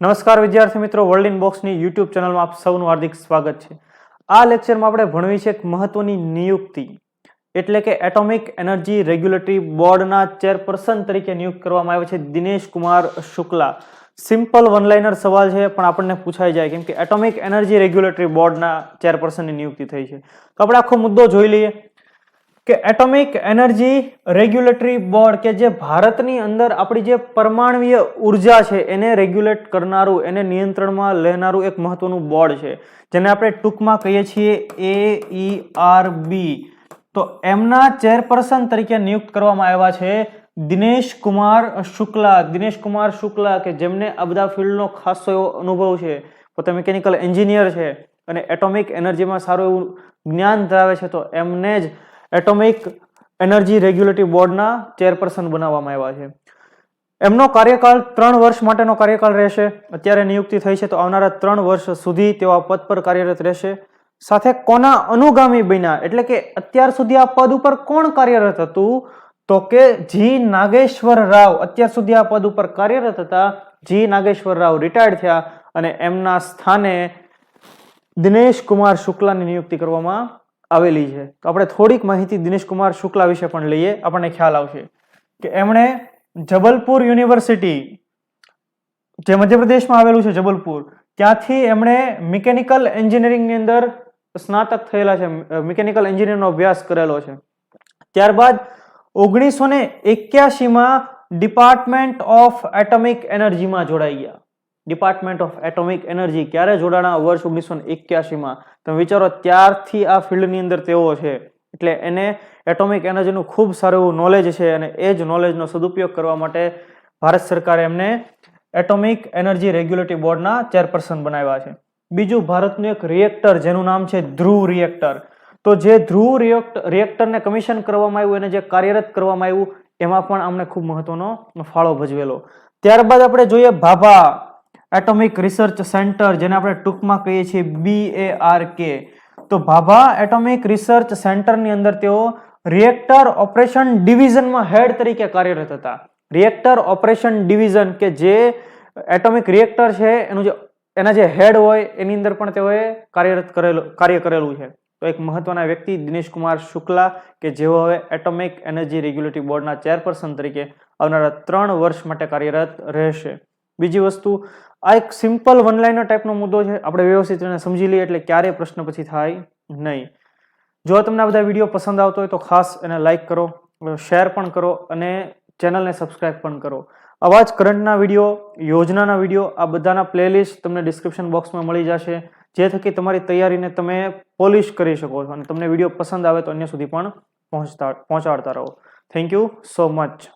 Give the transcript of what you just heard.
નમસ્કાર વિદ્યાર્થી મિત્રો, વર્લ્ડ ઇન બોક્સની યુટ્યુબ ચેનલમાં આપ સૌનું હાર્દિક સ્વાગત છે। આ લેક્ચરમાં આપણે ભણવી છે એક મહત્વની નિયુક્તિ, એટલે કે એટોમિક એનર્જી રેગ્યુલેટરી બોર્ડના ચેરપર્સન તરીકે નિયુક્ત કરવામાં આવ્યા છે Dinesh Kumar Shukla. Simple one liner સવાલ છે પણ આપણને પૂછાઈ જાય, કેમ કે એટોમિક એનર્જી રેગ્યુલેટરી બોર્ડના ચેરપર્સનની નિયુક્તિ થઈ છે। તો આપણે આખો મુદ્દો જોઈ લઈએ કે એટોમિક એનર્જી રેગ્યુલેટરી બોર્ડ કે જે ભારતની અંદર આપણી જે પરમાણુય ઉર્જા છે એને રેગ્યુલેટ કરનારું, એને નિયંત્રણમાં લેનારું એક મહત્વનું બોર્ડ છે, જેને આપણે ટૂંકમાં કહીએ છીએ AERB। તો એમના ચેરપર્સન તરીકે નિયુક્ત કરવામાં આવ્યા છે દિનેશ કુમાર શુક્લા। દિનેશ કુમાર શુક્લા કે જેમને આ બધા ફિલ્ડનો ખાસો એવો અનુભવ છે, પોતે મિકેનિકલ એન્જિનિયર છે અને એટોમિક એનર્જીમાં સારું એવું જ્ઞાન ધરાવે છે, તો એમને જ એટોમિક એનર્જી રેગ્યુલેટરી બોર્ડના ચેરપર્સન બનાવવામાં આવ્યા છે। એમનો કાર્યકાળ 3 વર્ષ માટેનો કાર્યકાળ રહેશે। અત્યારે નિયુક્તિ થઈ છે તો આવનારા 3 વર્ષ સુધી તેઓ આ પદ પર કાર્યરત રહેશે। સાથે કોના અનુગામી બન્યા, એટલે કે અત્યાર સુધી આ પદ ઉપર કોણ કાર્યરત હતું, તો કે જી નાગેશ્વર રાવ અત્યાર સુધી આ પદ ઉપર કાર્યરત હતા। જી નાગેશ્વર રાવ રિટાયર્ડ થયા અને એમના સ્થાને દિનેશ કુમાર શુક્લાની નિયુક્તિ કરવામાં આવેલી છે। તો આપણે થોડીક માહિતી દિનેશ કુમાર શુક્લા વિશે પણ લઈએ, આપણને ખ્યાલ આવશે કે એમણે જબલપુર યુનિવર્સિટી, જે મધ્યપ્રદેશમાં આવેલું છે જબલપુર, ત્યાંથી એમણે મિકેનિકલ એન્જિનિયરિંગની અંદર સ્નાતક થયેલા છે, મિકેનિકલ એન્જિનિયરનો અભ્યાસ કરેલો છે। ત્યારબાદ 1981માં ડિપાર્ટમેન્ટ ઓફ એટોમિક એનર્જીમાં જોડાઈ ગયા। ડિપાર્ટમેન્ટ ઓફ એટોમિક એનર્જી ક્યારે જોડાણા? વર્ષ 1981માં। તમે વિચારો, ત્યારથી આ ફિલ્ડની અંદર તેઓ છે, એટલે એને એટોમિક એનર્જીનું ખૂબ સારું એવું નોલેજ છે અને એ જ નોલેજનો સદુપયોગ કરવા માટે ભારત સરકારે એમને એટોમિક એનર્જી રેગ્યુલેટરી બોર્ડના ચેરપર્સન બનાવ્યા છે। બીજું, ભારતનું એક રિએક્ટર જેનું નામ છે ધ્રુવ રિએક્ટર, તો જે ધ્રુવ રિએક્ટરને કમિશન કરવામાં આવ્યું, એને જે કાર્યરત કરવામાં આવ્યું, એમાં પણ અમને ખૂબ મહત્વનો ફાળો ભજવેલો। ત્યારબાદ આપણે જોઈએ ભાભા એટોમિક રિસર્ચ સેન્ટર, જેને આપણે ટૂંકમાં કહીએ છીએ BARK। તો ભાભા એટોમિક રિસર્ચ સેન્ટરની અંદર તેઓ રિએક્ટર ઓપરેશન ડિવિઝનમાં હેડ તરીકે કાર્યરત હતા। રિએક્ટર ઓપરેશન ડિવિઝન કે જે એટોમિક રિએક્ટર છે એના જે હેડ હોય એની અંદર પણ તેઓએ કાર્ય કરેલું છે। તો એક મહત્વના વ્યક્તિ દિનેશ કુમાર શુક્લા કે જેઓ હવે એટોમિક એનર્જી રેગ્યુલેટરી બોર્ડના ચેરપર્સન તરીકે આવનારા 3 વર્ષ માટે કાર્યરત રહેશે। બીજી વસ્તુ, આ એક સિમ્પલ વન લાઇનર ટાઈપનો મુદ્દો છે, આપણે વ્યવસ્થિત એને સમજી લઈએ એટલે ક્યારેય પ્રશ્ન પછી થાય નહીં। જો તમને આ બધા વિડીયો પસંદ આવતો હોય તો ખાસ એને લાઇક કરો, શેર પણ કરો અને ચેનલને સબસ્ક્રાઇબ પણ કરો। આવા જ કરંટના વિડીયો, યોજનાના વિડીયો, આ બધાના પ્લેલિસ્ટ તમને ડિસ્ક્રિપ્શન બોક્સમાં મળી જશે, જે થકી તમારી તૈયારીને તમે પોલિશ કરી શકો છો અને તમને વિડીયો પસંદ આવે તો અન્ય સુધી પણ પહોંચાડતા રહો। Thank you so much.